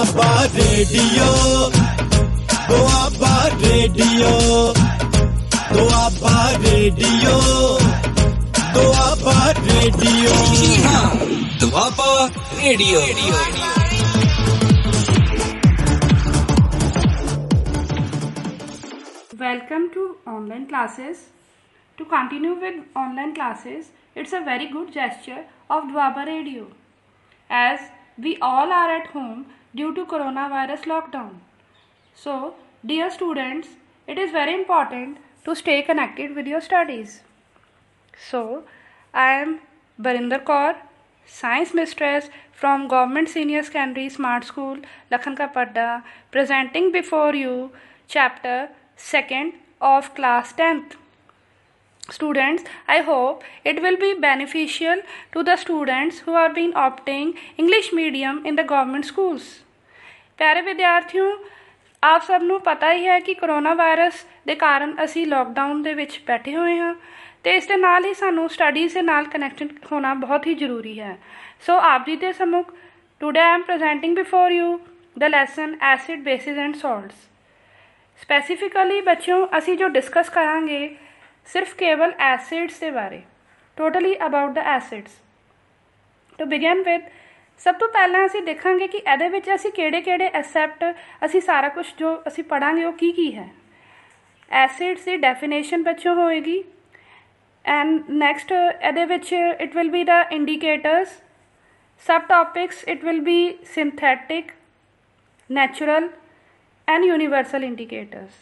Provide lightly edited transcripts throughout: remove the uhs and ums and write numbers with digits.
Doaba radio, Doaba radio, Doaba radio, Doaba radio, Doaba radio. Welcome to online classes. To continue with online classes, it's a very good gesture of Dwaba Radio, as we all are at home due to coronavirus lockdown. So, dear students, it is very important to stay connected with your studies. So, I am Barinder Kaur, Science Mistress from Government Senior Secondary Smart School, Lakhanka Padda, presenting before you chapter 2nd of class 10th. Students, I hope it will be beneficial to the students who are been opting English medium in the government schools. प्यारे विद्यार्थियों, आप सब ਨੂੰ ਪਤਾ ਹੀ ਹੈ ਕਿ corona virus ਦੇ ਕਾਰਨ ਅਸੀਂ ਲੋਕਡਾਊਨ ਦੇ ਵਿੱਚ ਬੈਠੇ ਹੋਏ ਹਾਂ ਤੇ ਇਸ ਦੇ ਨਾਲ ਹੀ ਸਾਨੂੰ ਸਟੱਡੀਜ਼ ਦੇ ਨਾਲ ਕਨੈਕਟਡ ਹੋਣਾ ਬਹੁਤ ਹੀ ਜ਼ਰੂਰੀ ਹੈ। ਸੋ ਆਪ ਜੀ ਦੇ ਸਮੁਖ today I am presenting before you the lesson acid bases and salts. Specifically बच्चों असी जो डिस्कस करांगे सिर्फ केवल एसिड्स के बारे, totally about the acids. To begin with सब तो पहला असी देखांगे कि ਇਹਦੇ ਵਿੱਚ ਅਸੀਂ ਕਿਹੜੇ ਐਕਸੈप्ट ਅਸੀਂ ਸਾਰਾ ਕੁਝ ਜੋ ਅਸੀਂ ਪੜਾਂਗੇ ਉਹ ਕੀ ਹੈ। एसिड्स ਦੀ ਡੈਫੀਨੇਸ਼ਨ ਬੱਚੋਂ ਹੋਏਗੀ ਐਂਡ ਨੈਕਸਟ ਇਹਦੇ ਵਿੱਚ it will be the indicators, सब topics it will B synthetic, natural and universal indicators.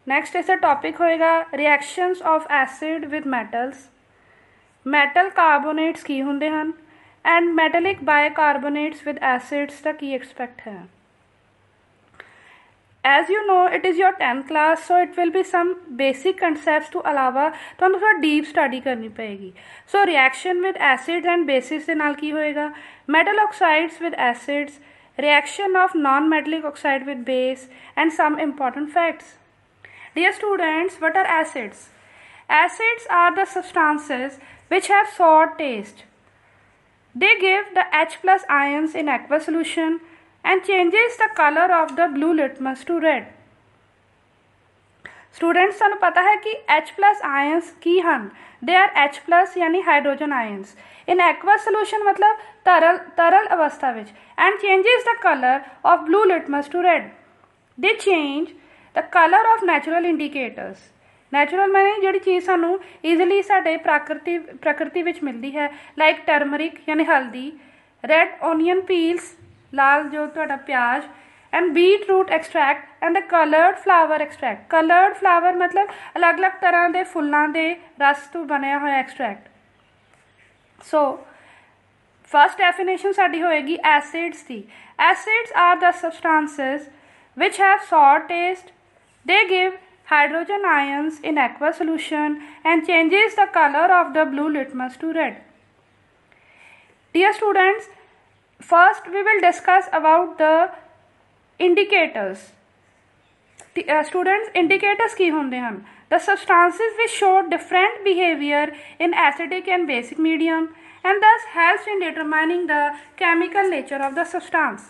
Next is a topic होएगा reactions of acid with metals, metal carbonates की होंदे हन and metallic bicarbonates with acids दा की expect है। As you know it is your 10th class, so it will be some basic concepts to अलावा तुहानू थोड़ा deep study करनी पएगी। So reaction with acids and bases दे नाल की होएगा metal oxides with acids, reaction of non-metallic oxide with base and some important facts. Dear students, what are acids? Acids are the substances which have sour taste. They give the H plus ions in aqueous solution and changes the color of the blue litmus to red. Students सानू पता है कि H plus ions की ਹਨ, they are H plus यानी hydrogen ions in aqueous solution मतलब तरल अवस्था which and changes the colour of blue litmus to red. They change the colour of natural indicators. Natural मैंने जिहड़ी चीज़ सानू ईजिली साडे प्रकृति विच मिलती है, लाइक टर्मरिक यानी हल्दी, रेड ओनियन पील्स लाल जो तुहाडा प्याज, and beetroot extract and the coloured flower extract. Coloured flower मतलब अलग अलग तरह के फुल्लां दे रस तो बनया होया एक्सट्रैक्ट। सो फर्स्ट डेफिनेशन साडी होएगी एसिड्स दी। Acids are the substances which have sour taste, they give hydrogen ions in aqueous solution and changes the colour of the blue litmus to red. Dear students, first we will discuss about the indicators. Students, indicators की होंदे हैं the substances which show different behavior in acidic and basic medium and thus helps in determining the chemical nature of the substance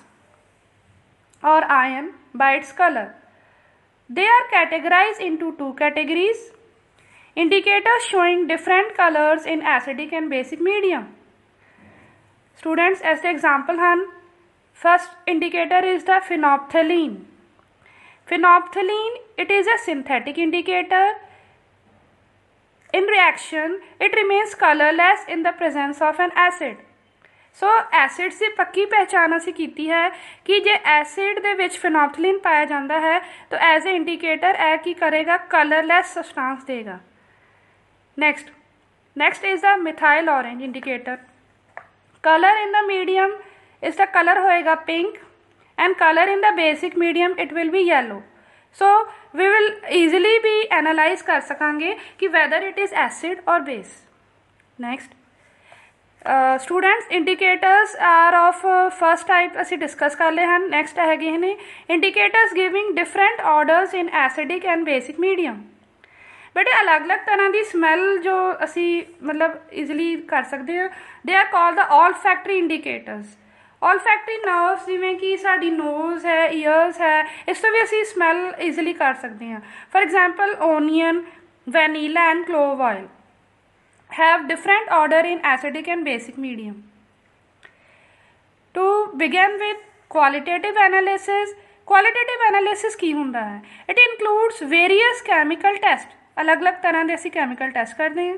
or ion by its color. They are categorized into two categories: indicators showing different colors in acidic and basic medium. Students, as example हैं first indicator is the phenolphthalein. Phenolphthalein, it is a synthetic indicator. In reaction, it remains colorless in the presence of an acid. So acids की पक्की पहचान असी कीती है कि जे acid दे विच phenolphthalein पाया जाता है तो एज ए इंडिकेटर ए की करेगा, कलरलैस सब्सटेंस देगा। Next is the methyl orange indicator. Colour in the medium इसका कलर होएगा pink and colour in the basic medium it will be yellow. So we will easily भी analyse कर सकांगे कि वैदर इट इज़ एसिड और base. Next students, indicators are of first type असी discuss कर ले हैं। नैक्सट है ने indicators giving different odours in acidic and basic medium. बेटे अलग अलग तरह की स्मैल जो असी मतलब ईजिली कर सकते हैं, they are called the olfactory indicators. olfactory nerves ਜਿਵੇਂ ਕਿ ਸਾਡੀ nose ਹੈ, ears ਹੈ, ਇਸ ਤੋਂ ਵੀ ਅਸੀਂ smell easily ਕਰ ਸਕਦੇ ਹਾਂ. For example, onion, vanilla and clove oil have different order in acidic and basic medium. To begin with qualitative analysis ਕੀ ਹੁੰਦਾ ਹੈ? It includes various chemical test. ਅਲੱਗ-ਅਲੱਗ ਤਰ੍ਹਾਂ ਦੇ ਅਸੀਂ ਕੈਮੀਕਲ ਟੈਸਟ ਕਰਦੇ ਹਾਂ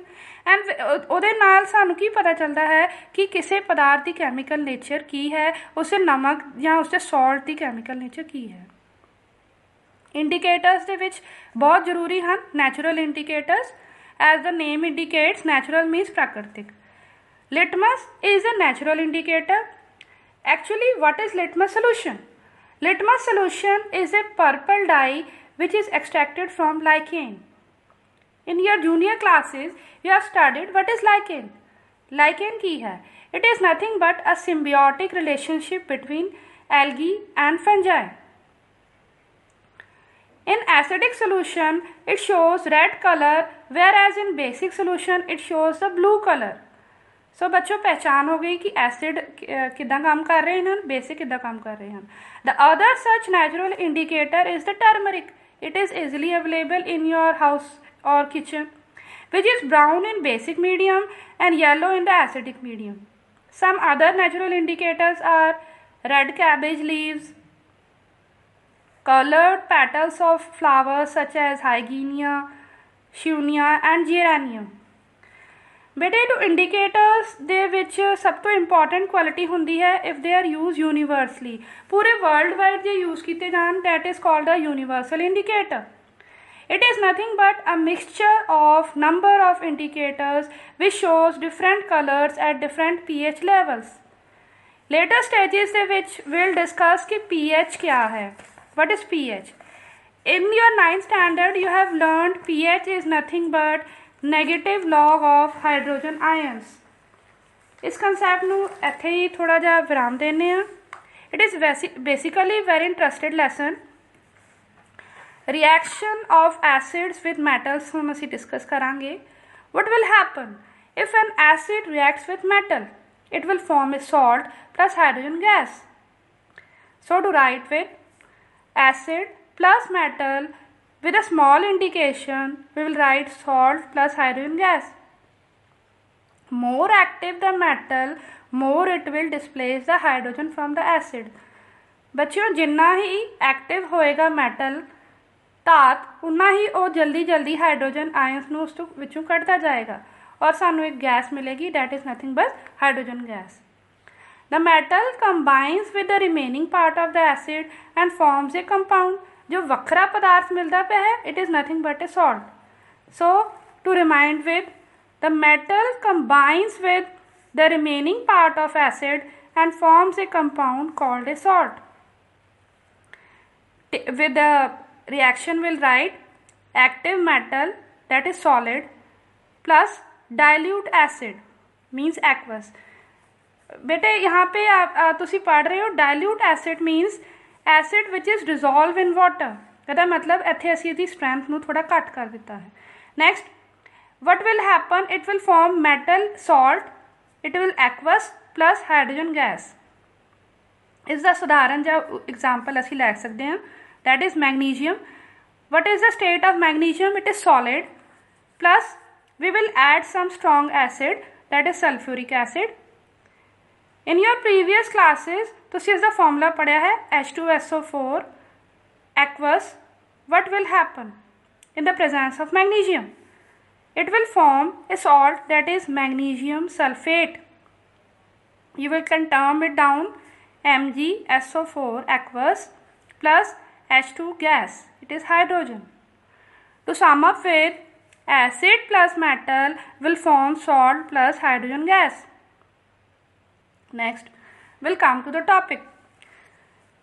ਐਂਡ ਉਹਦੇ ਨਾਲ ਸਾਨੂੰ ਕੀ ਪਤਾ ਚੱਲਦਾ ਹੈ ਕਿ ਕਿਸੇ ਪਦਾਰਥ ਦੀ ਕੈਮੀਕਲ ਨੇਚਰ ਕੀ ਹੈ, ਉਸਦੇ ਨਮਕ ਜਾਂ ਉਸਦੇ ਸਾਲਟ ਦੀ ਕੈਮੀਕਲ ਨੇਚਰ ਕੀ ਹੈ. ਇੰਡੀਕੇਟਰਸ ਦੇ ਵਿੱਚ ਬਹੁਤ ਜ਼ਰੂਰੀ ਹਨ natural indicators. As the name indicates, natural means ਪ੍ਰਾਕ੍ਰਿਤਿਕ. Litmus is a natural indicator. Actually, what is litmus solution? Litmus solution is a purple dye which is extracted from lichen. In your junior classes, you have studied what is lichen. Lichen ਕੀ है? It is nothing but a symbiotic relationship between algae and fungi. In acidic solution, it shows red color, whereas in basic solution, it shows the blue color. सो बच्चों पहचान हो गई कि acid किद्दां काम कर रहे हैं, बेसिक किद्दां काम कर रहे हैं. The other such natural indicator is the turmeric. It is easily available in your house और kitchen, which is brown in basic medium and yellow in the acidic medium. Some other natural indicators are red cabbage leaves, colored petals of flowers such as hygienia, Sheunia and Geranium. बेटे to indicators ਦੇ ਵਿੱਚ ਸਭ ਤੋਂ important quality ਹੁੰਦੀ ਹੈ if they are use ਯੂਨੀਵਰਸਲੀ. ਪੂਰੇ world wide ਜੇ use ਕੀਤੇ ਜਾਣ that is called a universal indicator. It is nothing but a mixture of number of indicators which shows different colors at different pH levels. Later stages ਦੇ ਵਿੱਚ we'll discuss कि pH क्या है. What is pH? In your 9th standard you have learned pH is nothing but negative log of hydrogen ions. इस concept ਨੂੰ ਇੱਥੇ ਹੀ ਥੋੜਾ ਜਿਹਾ ਵਿਰਾਮ ਦਿੰਦੇ ਹਾਂ. It is basically very interested lesson. Reaction of acids with metals ਹੁਣ ਅਸੀਂ discuss ਕਰਾਂਗੇ. What will happen if an acid reacts with metal? It will form a salt plus hydrogen gas. So to write with acid plus metal with a small indication, we will write salt plus hydrogen gas. More active the metal, more it will displace the hydrogen from the acid. बच्चों जिन्ना ही active होएगा metal धात उन्ना ही वो जल्दी जल्दी hydrogen ions ਨੂੰ ਉਸ ਤੋਂ ਵਿੱਚੋਂ ਕੱਢਦਾ ਜਾਏਗਾ और ਸਾਨੂੰ एक गैस मिलेगी that is nothing but hydrogen gas. The metal combines with the remaining part of the acid and forms a compound. जो वखरा पदार्थ मिलता पे है it is nothing but a salt. So to remind with, the metal combines with the remaining part of acid and forms a compound called a salt. With the reaction we'll write active metal that is solid plus dilute acid means aqueous. बेटे यहाँ पे तुसी पढ़ रहे हो dilute acid means acid which is dissolved in water. ਇਹਦਾ ਮਤਲਬ ਇੱਥੇ ਅਸੀਂ ਇਹਦੀ strength ਨੂੰ ਥੋੜਾ ਘੱਟ ਕਰ ਦਿੱਤਾ ਹੈ. Next, what will happen? It will form metal salt. It will aqueous plus hydrogen gas. ਇਸ ਦਾ ਸਧਾਰਨ ਜਿਹਾ example ਅਸੀਂ ਲੈ ਸਕਦੇ ਹਾਂ. That is magnesium. What is the state of magnesium? It is solid. Plus we will add some strong acid that is sulfuric acid. In your previous classes ਤੁਸੀਂ ਇਸਦਾ formula ਪੜ੍ਹਿਆ ਹੈ H2SO4 aqueous. What will happen in the presence of magnesium? It will form a salt that is magnesium sulfate. You will can term it down MgSO4 aqueous plus H2 gas. It is hydrogen. To sum up with, acid plus metal will form salt plus hydrogen gas. Next, we'll come to the topic.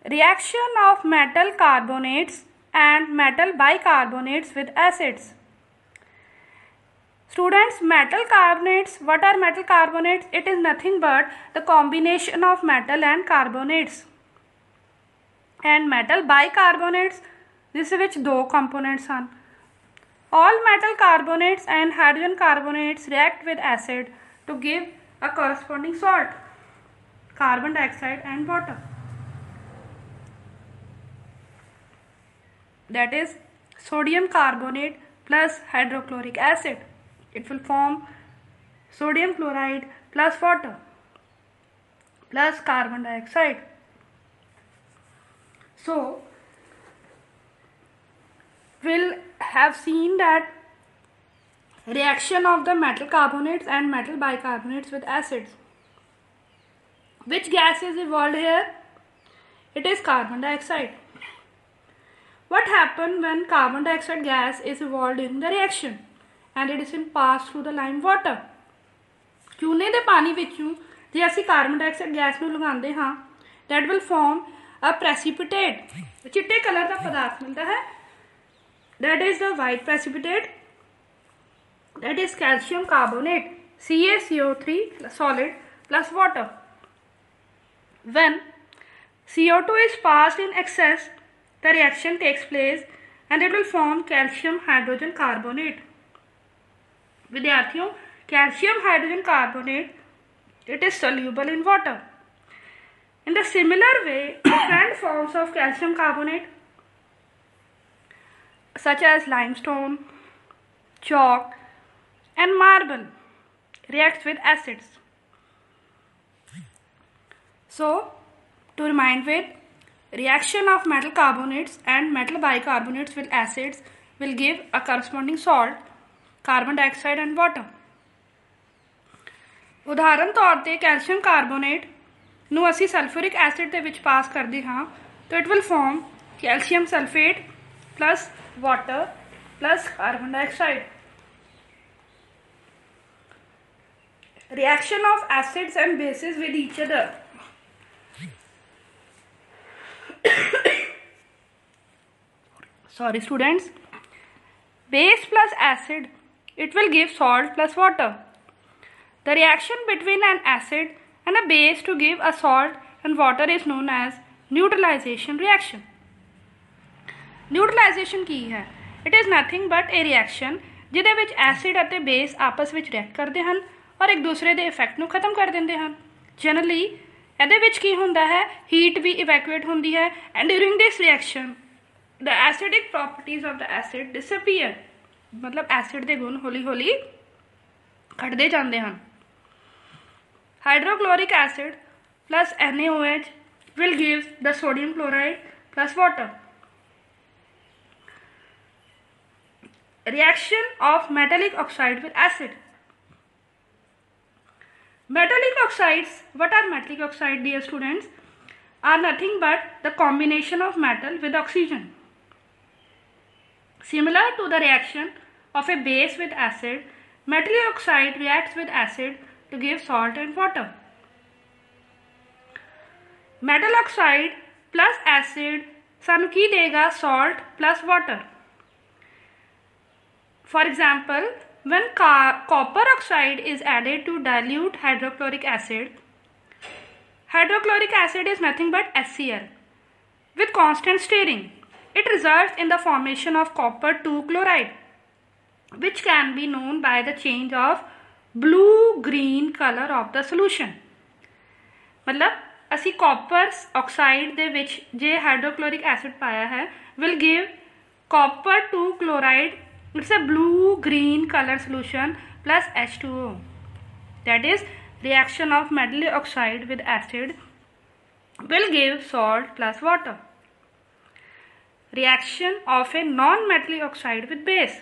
Reaction of metal carbonates and metal bicarbonates with acids. Students, metal carbonates, what are metal carbonates? It is nothing but the combination of metal and carbonates. And metal bicarbonates, this which two components are. All metal carbonates and hydrogen carbonates react with acid to give a corresponding salt. carbon dioxide and water. That is sodium carbonate plus hydrochloric acid. It will form sodium chloride plus water plus carbon dioxide. So we'll have seen that reaction of the metal carbonates and metal bicarbonates with acids. Which gas is evolved here? It is carbon dioxide. What happens when carbon dioxide gas is evolved in the reaction and it is passed through the lime water? चूने ਦੇ ਪਾਣੀ ਵਿੱਚੋਂ ਜੇ ਅਸੀਂ carbon dioxide gas ਨੂੰ ਲਗਾਉਂਦੇ ਹਾਂ that will form a precipitate. ਚਿੱਟੇ ਕਲਰ ਦਾ ਪਦਾਰਥ ਮਿਲਦਾ ਹੈ. That is the white precipitate. That is calcium carbonate, CaCO3 solid plus water. When CO2 is passed in excess, the reaction takes place and it will form calcium hydrogen carbonate. विद्यार्थियों, calcium hydrogen carbonate, it is soluble in water. In the similar way, different forms of calcium carbonate such as limestone, chalk and marble reacts with acids. So, to remind with, reaction of metal carbonates and metal bicarbonates with acids will give a corresponding salt, carbon dioxide and water. उदाहरण तौर ते calcium carbonate ਨੂੰ ਅਸੀਂ ਸਲਫੂਰਿਕ acid ਦੇ ਵਿੱਚ ਪਾਸ ਕਰਦੇ ਹਾਂ ਤਾਂ it will form calcium sulphate plus water plus carbon dioxide. Reaction of acids and bases with each other. Sorry students. Base plus acid, it will give salt plus water. The reaction between an acid and a base to give a salt and water is known as neutralization reaction. Neutralization ਕੀ ਹੈ? It is nothing but a reaction ਜਿਹਦੇ ਵਿੱਚ acid ਅਤੇ base ਆਪਸ ਵਿੱਚ react ਕਰਦੇ ਹਨ ਔਰ ਇੱਕ ਦੂਸਰੇ ਦੇ ਇਫੈਕਟ ਨੂੰ ਖਤਮ ਕਰ ਦਿੰਦੇ ਹਨ. ਜਨਰਲੀ ਇਹਦੇ ਵਿੱਚ ਕੀ ਹੁੰਦਾ ਹੈ, ਹੀਟ ਵੀ ਇਵੈਕੂਏਟ ਹੁੰਦੀ ਹੈ and during this reaction the acidic properties of the acid disappear. ਮਤਲਬ ਐਸਿਡ ਦੇ ਗੁਣ ਹੌਲੀ ਹੌਲੀ ਘਟਦੇ ਜਾਂਦੇ ਹਨ. Hydrochloric acid plus NaOH will give the sodium chloride plus water. Reaction of metallic oxide with acid. Metallic oxides, what are metallic oxide, dear students? Are nothing but the combination of metal with oxygen. Similar to the reaction of a base with acid, metallic oxide reacts with acid to give salt and water. Metal oxide plus acid ਸਾਨੂੰ ਕੀ ਦੇਗਾ, salt plus water. For example, when copper oxide is added to dilute hydrochloric acid, hydrochloric acid is nothing but HCl. With constant stirring, it results in the formation of copper 2 chloride, which can be known by the change of blue green color of the solution. मतलब ਅਸੀਂ copper oxide ਦੇ ਵਿੱਚ ਜੇ ਹਾਈਡਰੋਕਲੋਰਿਕ acid ਪਾਇਆ ਹੈ will give copper 2 chloride, it's a blue green color solution plus H2O. That is reaction of metallic oxide with acid will give salt plus water. Reaction of a non-metallic oxide with base.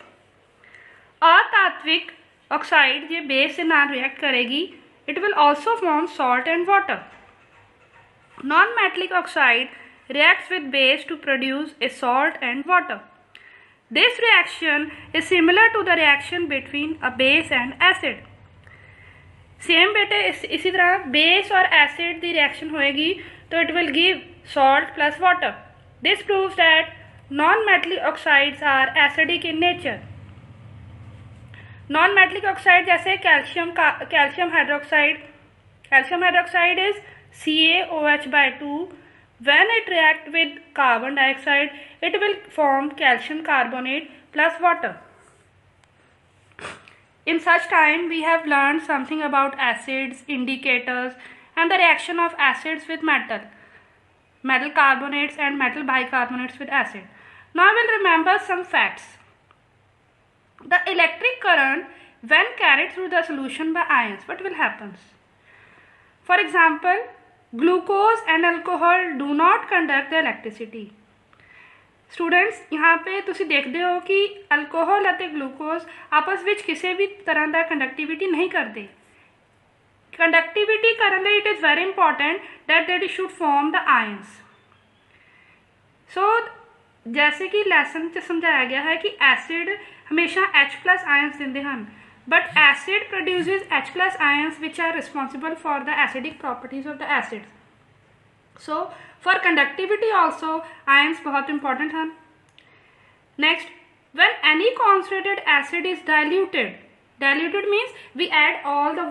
अतात्विक oxide ये base से नाल react करेगी, it will also form salt and water. Non-metallic oxide reacts with base to produce a salt and water. This reaction is similar to the reaction between a base and acid. Same बेटे इसी तरह base और acid की reaction होएगी तो it will give salt plus water. This proves that non-metallic oxides are acidic in nature. Non-metallic oxide जैसे calcium hydroxide is CaOH by 2. When it reacts with carbon dioxide, it will form calcium carbonate plus water. In such time, we have learned something about acids, indicators, and the reaction of acids with metal carbonates and metal bicarbonates with acid. Now we'll remember some facts. The electric current, when carried through the solution by ions, what will happen? For example, glucose and alcohol do not conduct the electricity. Students यहाँ पे तुसी देखते हो कि alcohol ਅਤੇ glucose आपस ਵਿੱਚ ਕਿਸੇ ਵੀ ਤਰ੍ਹਾਂ ਦਾ ਕੰਡਕਟਿਵਿਟੀ नहीं करते. कंडक्टिविटी करने लिए it is very important that they should form the ions. So जैसे कि लैसन च समझाया गया है कि एसिड हमेशा H+ आयंस देंगे हैं, but acid produces H+ ions which are responsible for the acidic properties of the acid. So for conductivity also ions बहुत इंपॉर्टेंट हैं. Next, when any concentrated acid is diluted means we add all the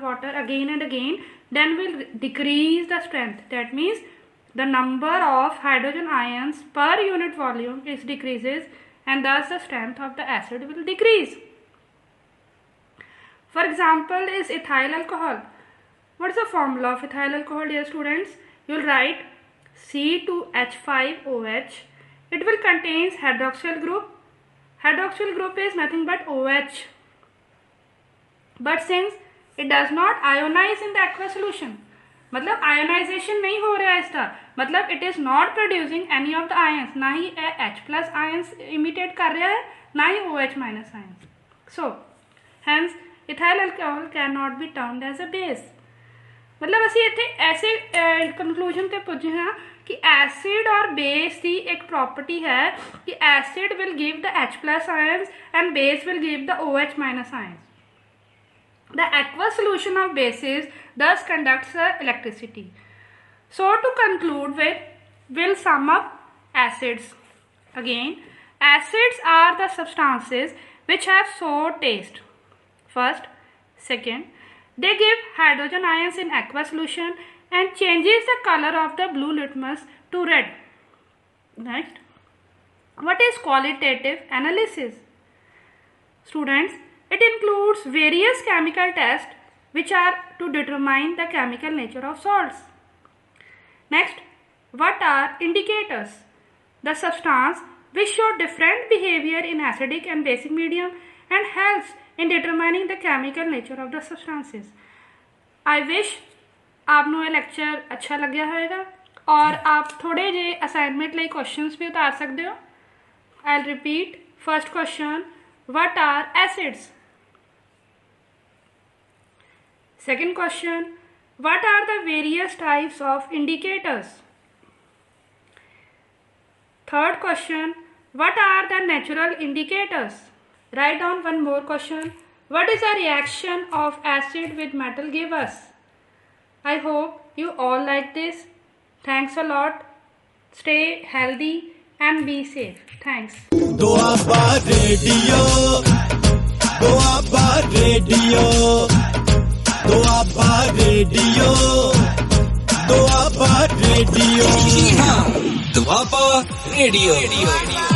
water again and again, then we'll decrease the strength. That means the number of hydrogen ions per unit volume is decreases, and thus the strength of the acid will decrease. For example is ethyl alcohol. What is the formula of ethyl alcohol, dear students? You'll write C2H5OH. It will contains hydroxyl group. Hydroxyl group is nothing but OH. But since it does not ionize in the aqueous solution, मतलब ionisation नहीं हो रहा है इसका, मतलब it is not producing any of the ions, ना ही H+ ions imitate कर रहा है, ना ही OH- ions. So hence ethyl alcohol cannot be termed as a base. मतलब ਅਸੀਂ ਇੱਥੇ ऐसे कंक्लूजन ਤੇ ਪੁੱਜੇ ਹਾਂ कि एसिड और बेस की एक प्रॉपर्टी है कि acid will give the H+ ions and base will give the OH- ions. The aqueous solution of bases thus conducts electricity. So to conclude with, we'll sum up acids. Again, acids are the substances which have sour taste. First, second, they give hydrogen ions in aqueous solution and changes the color of the blue litmus to red. Next, what is qualitative analysis? Students, it includes various chemical tests which are to determine the chemical nature of salts. Next, what are indicators? The substance which show different behavior in acidic and basic medium and helps in determining the chemical nature of the substances. I wish आपनों ये lecture अच्छा लग्या होगा और आप थोड़े जे assignment लिए questions भी उतार सकते हो. I'll repeat. First question, what are acids? Second question, what are the various types of indicators? Third question, what are the natural indicators? Write down one more question. What is the reaction of acid with metal give us? I hope you all like this. Thanks a lot. Stay healthy and be safe. Thanks. Doaba Radio. Doaba Radio. Doaba Radio. Doaba Radio. Doaba Radio.